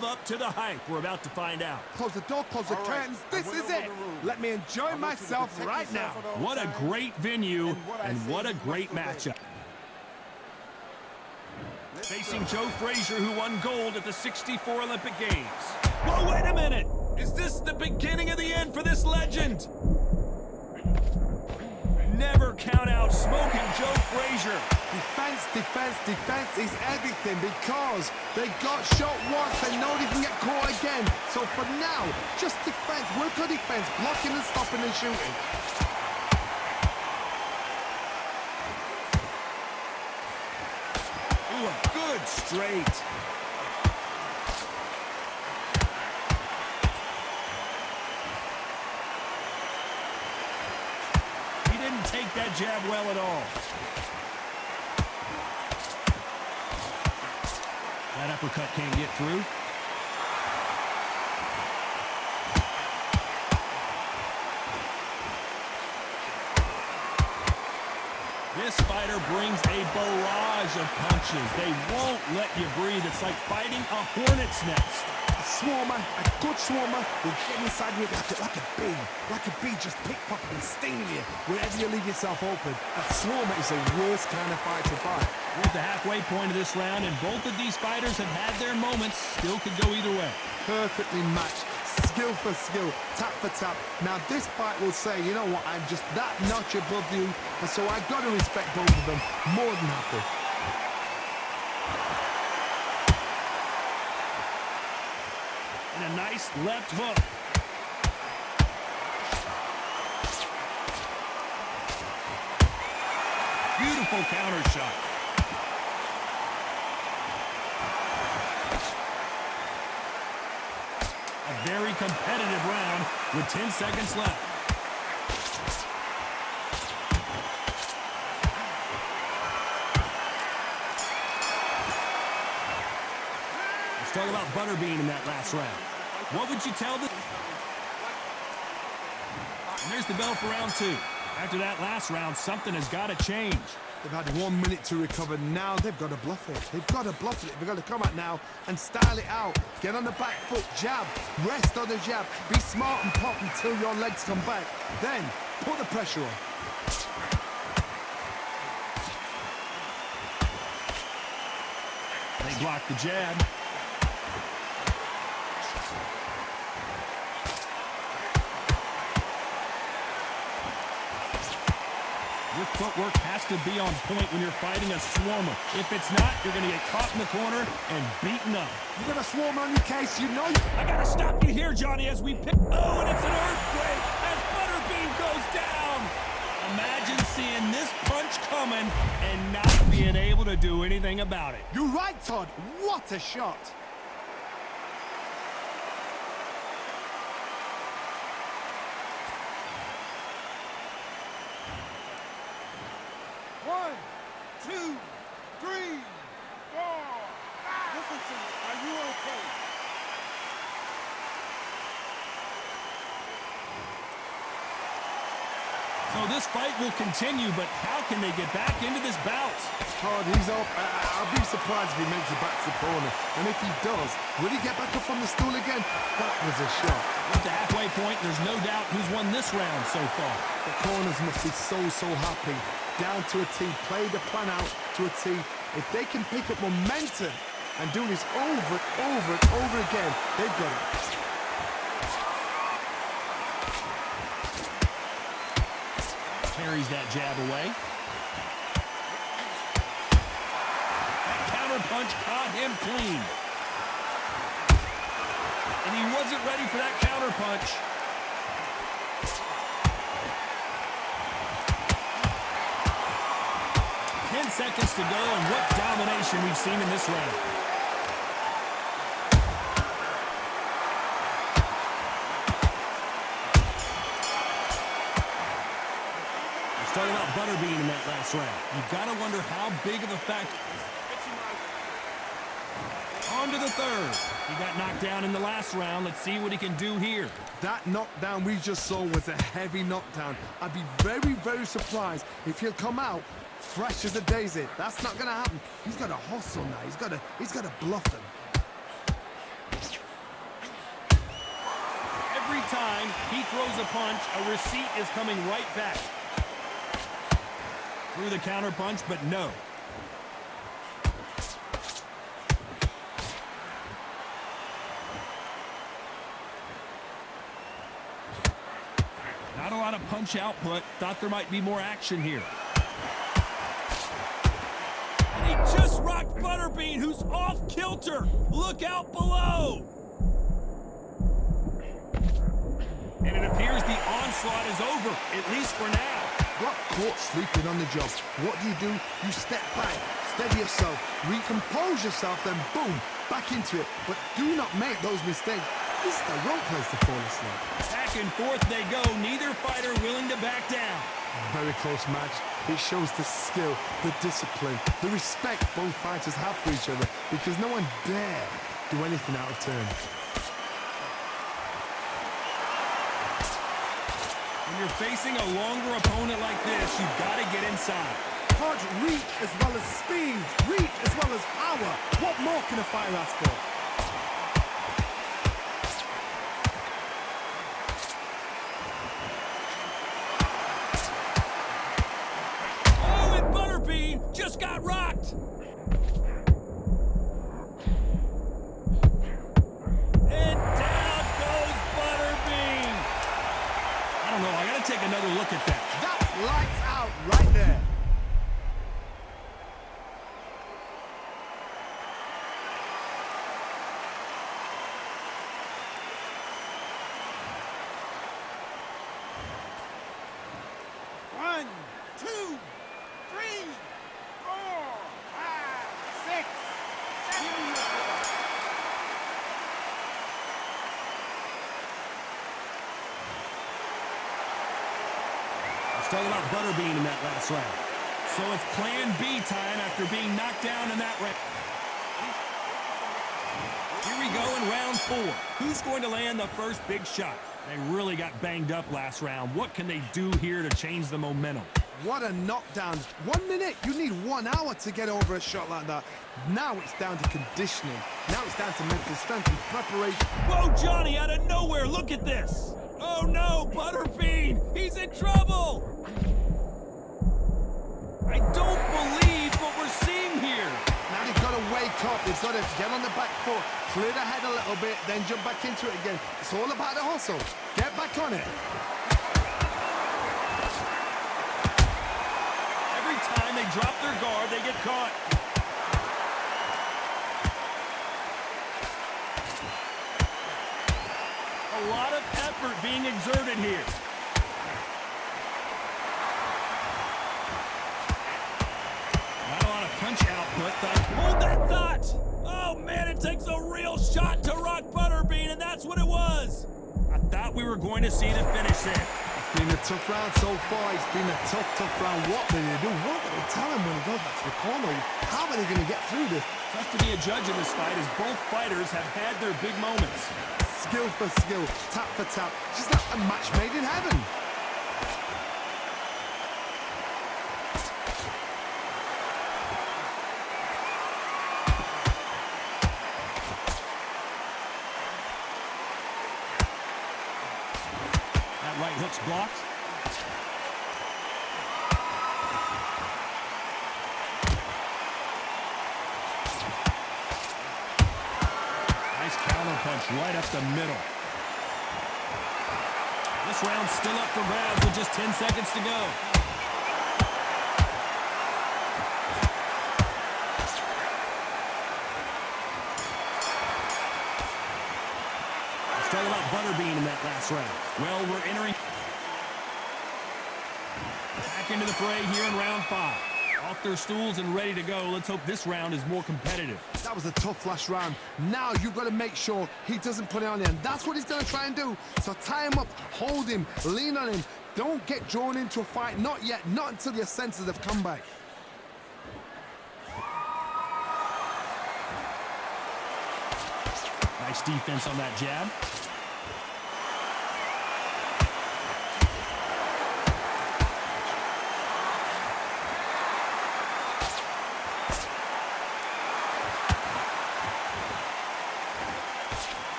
live up to the hype? We're about to find out. Close the door, close the curtains. This is it. Let me enjoy myself right now. What a great venue and what a great matchup. Facing Joe Frazier, who won gold at the '64 Olympic Games. Whoa, wait a minute! Is this the beginning of the end for this legend? Never count out smoking Joe Frazier. Defense, defense, defense is everything because they got shot once and know they can get caught again. So for now, just defense, work on defense, blocking and stopping and shooting. Ooh, a good straight. He didn't take that jab well at all. That uppercut can't get through. This fighter brings a barrage of punches. They won't let you breathe. It's like fighting a hornet's nest. A swarmer, a good swarmer, will get inside you like a bee just pickpocketing and stinging you wherever you leave yourself open. A swarmer is the worst kind of fight to fight. We're at the halfway point of this round, and both of these fighters have had their moments. Still could go either way. Perfectly matched. Skill for skill, tap for tap. Now this fight will say, you know what, I'm just that notch above you, and so I've got to respect both of them more than happy. And a nice left hook. Beautiful counter shot. A very competitive round with 10 seconds left. Let's talk about Butterbean in that last round. What would you tell them? And there's the bell for round 2. After that last round, something has got to change. They've had 1 minute to recover. Now they've got to bluff it. They've got to bluff it. They've got to come out now and style it out. Get on the back foot, jab, rest on the jab. Be smart and pop until your legs come back. Then put the pressure on. They block the jab. Your footwork has to be on point when you're fighting a swarmer. If it's not, you're going to get caught in the corner and beaten up. You got a swarmer on your case, you know. I got to stop you here, Johnny, as we pick. Oh, and it's an earthquake as Butterbean goes down. Imagine seeing this punch coming and not being able to do anything about it. You're right, Todd. What a shot. One, two, three, four, five. Listen to me. Are you okay? So this fight will continue, but how can they get back into this bout? Todd, he's up. I'll be surprised if he makes it back to the corner. And if he does, will he get back up on the stool again? That was a shot. At the halfway point, there's no doubt who's won this round so far. The corners must be so happy. Down to a T, play the plan out to a T. If they can pick up momentum and do this over and over again, they've got it. Carries that jab away. That counter punch caught him clean. And he wasn't ready for that counter punch. Seconds to go, and what domination we've seen in this round. Let's talk about Butterbean in that last round. You've got to wonder how big of a factor. On to the third. He got knocked down in the last round. Let's see what he can do here. That knockdown we just saw was a heavy knockdown. I'd be very surprised if he'll come out fresh as a daisy. That's not gonna happen. He's got to hustle now. He's got to bluff them. time he throws a punch, a receipt is coming right back. Through the counter punch, but no. Not a lot of punch output. Thought there might be more action here. And he just rocked Butterbean, who's off kilter. Look out below. And it appears the onslaught is over, at least for now. Got caught sleeping on the job. What do? You step back, steady yourself, recompose yourself, then boom, back into it. But do not make those mistakes. This is the wrong place to fall asleep. Back and forth they go, neither fighter willing to back down. Very close match. It shows the skill, the discipline, the respect both fighters have for each other, because no one dare do anything out of turn. When you're facing a longer opponent like this, you've got to get inside. Punch, reach as well as speed, reach as well as power. What more can a fighter ask for? Oh, and Butterbean just got rocked. And down goes Butterbean. I don't know, I got to take another look at that. That's lights out right there. One, two, three, four, five, six, seven. Let's talk about Butterbean in that last round. So it's plan B time after being knocked down in that round. Here we go in round 4. Who's going to land the first big shot? They really got banged up last round. What can they do here to change the momentum? What a knockdown. 1 minute, you need 1 hour to get over a shot like that. Now it's down to conditioning. Now it's down to mental strength and preparation. Whoa, Johnny, out of nowhere, look at this. Oh no, Butterbean, he's in trouble. I don't believe what we're seeing here. Now they've got to wake up. They've got to get on the back foot, clear the head a little bit, then jump back into it again. It's all about the hustle. Get back on it. Every time they drop their guard, they get caught. A lot of effort being exerted here. Not a lot of punch output. Hold that thought! Oh man, it takes a real shot to rock Butterbean, and that's what it was. I thought we were going to see the finish there. It's been a tough round so far. It's been a tough round. What will they do? What will they tell him when he goes back to the corner? How are they going to get through this? Tough to be a judge in this fight as both fighters have had their big moments. Skill for skill, tap for tap. Just like a match made in heaven. That right hook's blocked. Nice counter punch right up the middle. This round's still up for grabs with just 10 seconds to go. Let's talk about Butterbean in that last round. Well, we're entering back into the fray here in round 5. Off their stools and ready to go. Let's hope this round is more competitive. That was a tough last round. Now you've got to make sure he doesn't put it on you. And that's what he's going to try and do. So tie him up, hold him, lean on him. Don't get drawn into a fight. Not yet. Not until your senses have come back. Nice defense on that jab.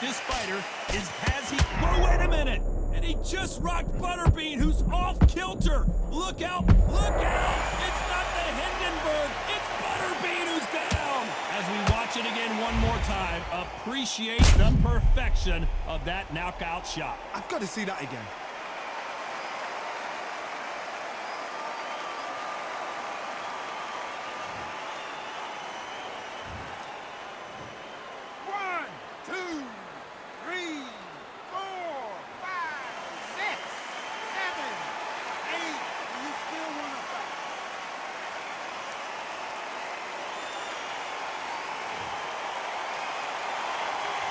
this fighter is, has he... Whoa, wait a minute! And he just rocked Butterbean, who's off kilter. Look out, look out! It's not the Hindenburg, it's Butterbean who's down! As we watch it again one more time, appreciate the perfection of that knockout shot. I've got to see that again.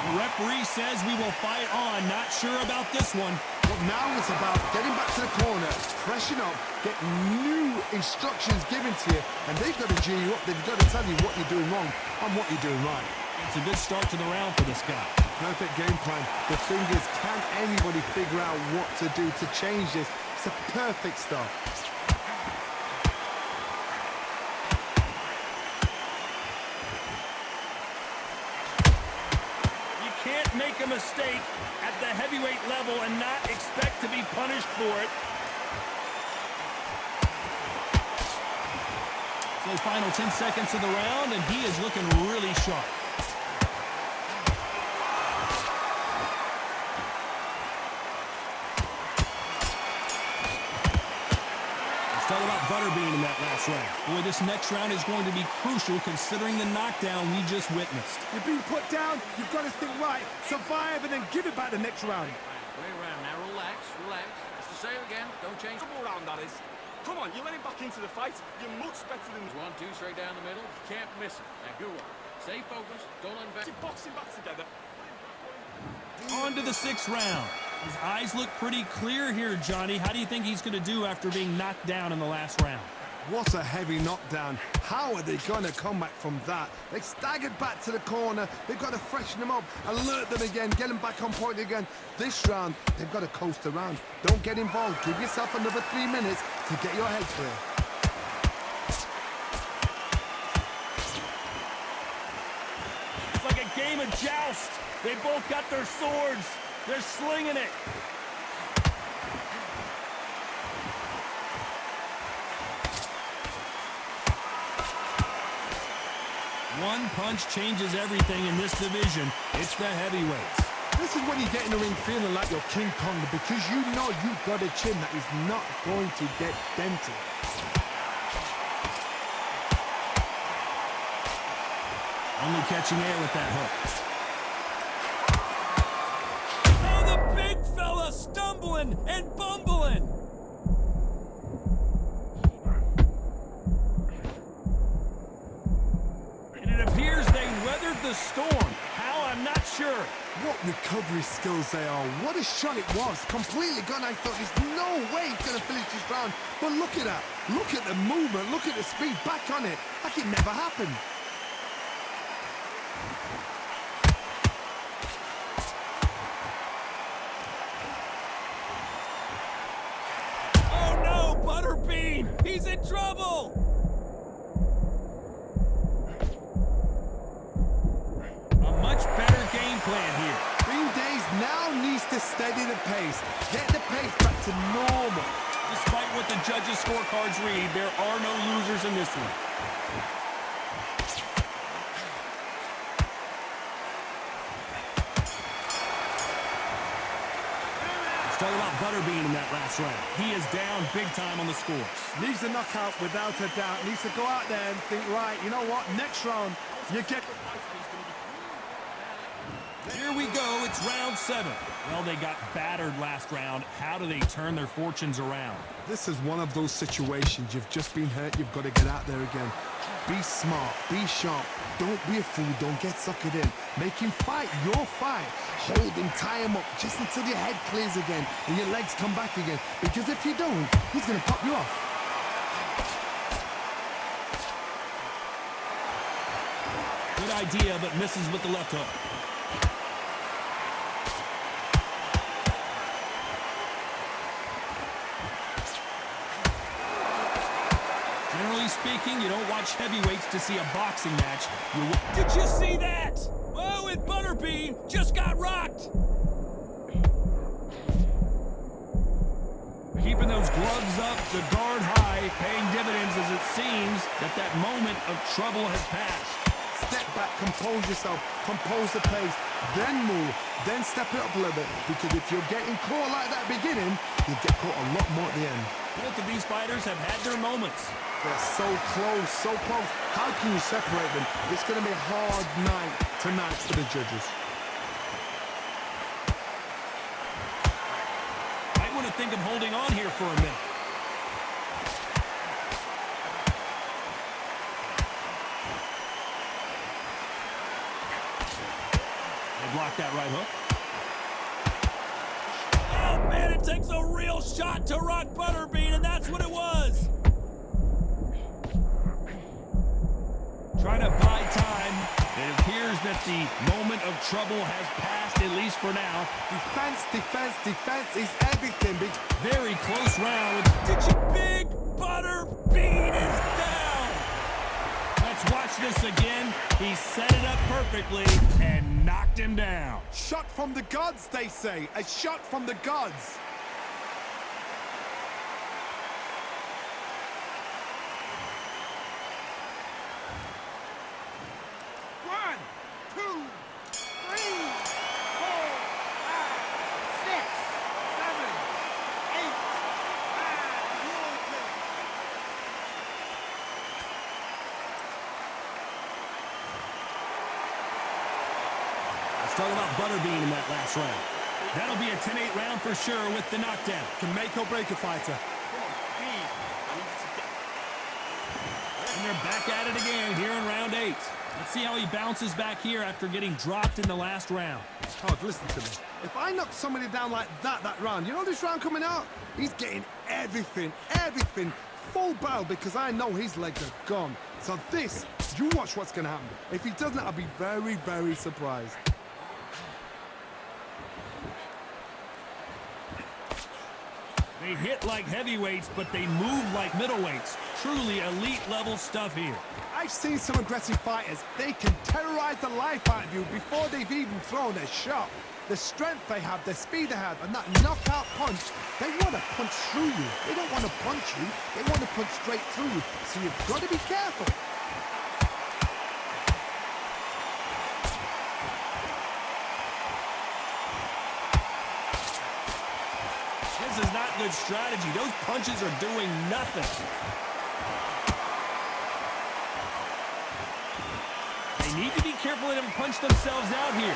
The referee says we will fight on. Not sure about this one. But now it's about getting back to the corner, freshen up, get new instructions given to you, and they've got to G you up. They've got to tell you what you're doing wrong and what you're doing right. It's a good start to the round for this guy. Perfect game plan. The thing is, can anybody figure out what to do to change this? It's a perfect start. Can't make a mistake at the heavyweight level and not expect to be punished for it. So final 10 seconds of the round, and he is looking really sharp. Let's talk about Butterbean in that last round. Boy, this next round is going to be crucial considering the knockdown we just witnessed. You're being put down, you've got to think right, survive, and then give it back the next round. Way around now, relax, relax. It's the same again, don't change. Come around, that is. Come on, you let him back into the fight. You're much better than... 1, 2, straight down the middle. You can't miss it. Now, good one. Stay focused. Don't let him back. You're boxing back together. On to the 6th round. His eyes look pretty clear here, Johnny. How do you think he's going to do after being knocked down in the last round? What a heavy knockdown. How are they going to come back from that? They staggered back to the corner. They've got to freshen them up, alert them again, get them back on point again. This round, they've got to coast around. Don't get involved. Give yourself another 3 minutes to get your head clear. It's like a game of joust. They both got their swords. They're slinging it. One punch changes everything in this division. It's the heavyweights. This is when you get in the ring feeling like you're King Kong, because you know you've got a chin that is not going to get dented. Only catching air with that hook. Stumbling and bumbling. And it appears they weathered the storm. How, I'm not sure. What recovery skills they are. What a shot it was. Completely gone. I thought there's no way he's going to finish this round. But look at that. Look at the movement. Look at the speed. Back on it. Like it never happened. Butterbean! He's in trouble! A much better game plan here. Green Days now needs to steady the pace. Get the pace back to normal. Despite what the judges' scorecards read, there are no losers in this one. Talk about Butterbean in that last round. He is down big time on the scores. Needs a knockout without a doubt. Needs to go out there and think, right, you know what, next round, you get... Here we go, it's round 7. Well, they got battered last round. How do they turn their fortunes around? This is one of those situations. You've just been hurt, you've got to get out there again. Be smart, be sharp. Don't be a fool, don't get suckered in. Make him fight your fight. Hold him, tie him up, just until your head clears again and your legs come back again. Because if you don't, he's going to pop you off. Good idea, but misses with the left hook. Generally speaking, you don't watch heavyweights to see a boxing match. Did you see that? Oh, and Butterbean just got rocked. up, the guard high, paying dividends as it seems that moment of trouble has passed. Step back, compose yourself, compose the pace, then move, then step it up a little bit. Because if you're getting caught like that beginning, you'll get caught a lot more at the end. Both of these fighters have had their moments. They're so close, so close. How can you separate them? It's going to be a hard night tonight for the judges. Might want to think of holding on here for a minute. Block that right hook. Oh, man, it takes a real shot to rock Butterbean, and that's what it was. Trying to buy time. It appears that the moment of trouble has passed, at least for now. Defense, defense, defense is everything. Very close round. Big Butterbean is down. Let's watch this again. He set it up perfectly and knocked him down. Shot from the gods, they say. A shot from the gods. One, two, three, 4, 5, 6, 7, 8, 9. You're okay. Let's talk about Butterbean in that last round. That'll be a 10-8 round for sure with the knockdown. Can make or break a fighter. And they're back at it again here in round 8. Let's see how he bounces back here after getting dropped in the last round. Oh, listen to me. If I knock somebody down like that round, you know this round coming out? He's getting everything, full barrel, because I know his legs are gone. So this, you watch what's going to happen. If he doesn't, I'll be very, very surprised. They hit like heavyweights, but they move like middleweights. Truly elite level stuff here. I've seen some aggressive fighters. They can terrorize the life out of you before they've even thrown a shot. The strength they have, the speed they have, and that knockout punch, they want to punch through you. They don't want to punch you. They want to punch straight through you. So you've got to be careful. This is not good strategy. Those punches are doing nothing. They need to be careful they don't punch themselves out here.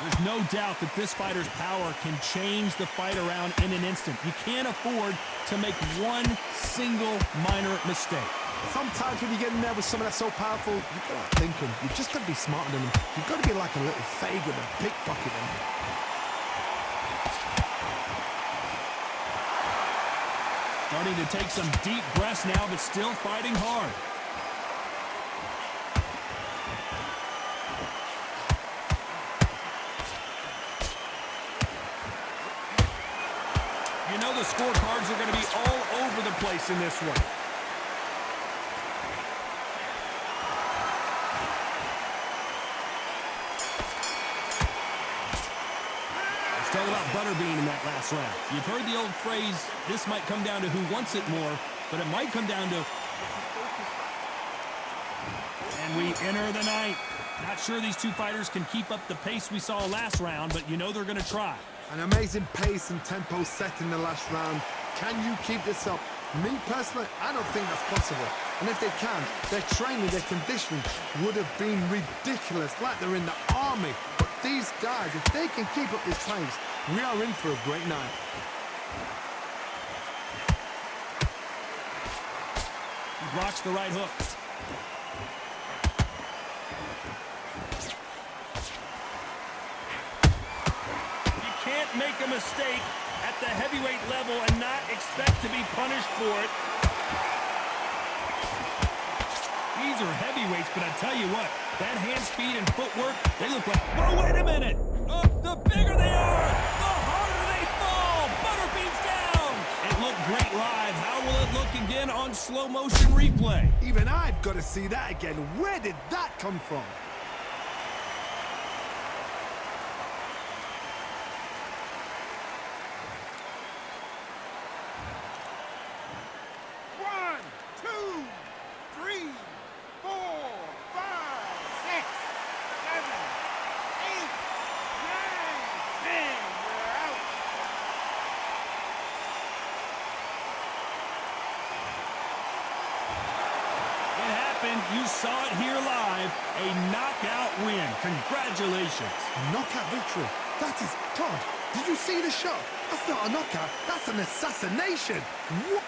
There's no doubt that this fighter's power can change the fight around in an instant. You can't afford to make one single minor mistake. Sometimes when you get in there with someone that's so powerful, you've got to think him. You've just got to be smarter than him. You've got to be like a little faggot and pickpocket him. Starting to take some deep breaths now, but still fighting hard. You know the scorecards are going to be all over the place in this one. Let's talk about Butterbean in that last round. You've heard the old phrase, this might come down to who wants it more, but it might come down to... And we enter the ninth. Not sure these two fighters can keep up the pace we saw last round, but you know they're going to try. An amazing pace and tempo set in the last round. Can you keep this up? Me personally, I don't think that's possible. And if they can, their training, their conditioning would have been ridiculous, like they're in the army. But these guys, if they can keep up this pace, we are in for a great night. He blocks the right hook. You can't make a mistake at the heavyweight level and not expect to be punished for it. These are heavyweights, but I tell you what, that hand speed and footwork, they look like... Oh, wait a minute! The bigger they are, the harder they fall! Butterbean's down! It looked great live. How will it look look again on slow motion replay. Even I've got to see that again. Where did that come from? One, two, three, 4, 5, 6, 7, 8, 9, 10. We're out. It happened. You saw it here live. A knockout win. Congratulations. A knockout victory. That is God. Did you see the shot? That's not a knockout. That's an assassination. What?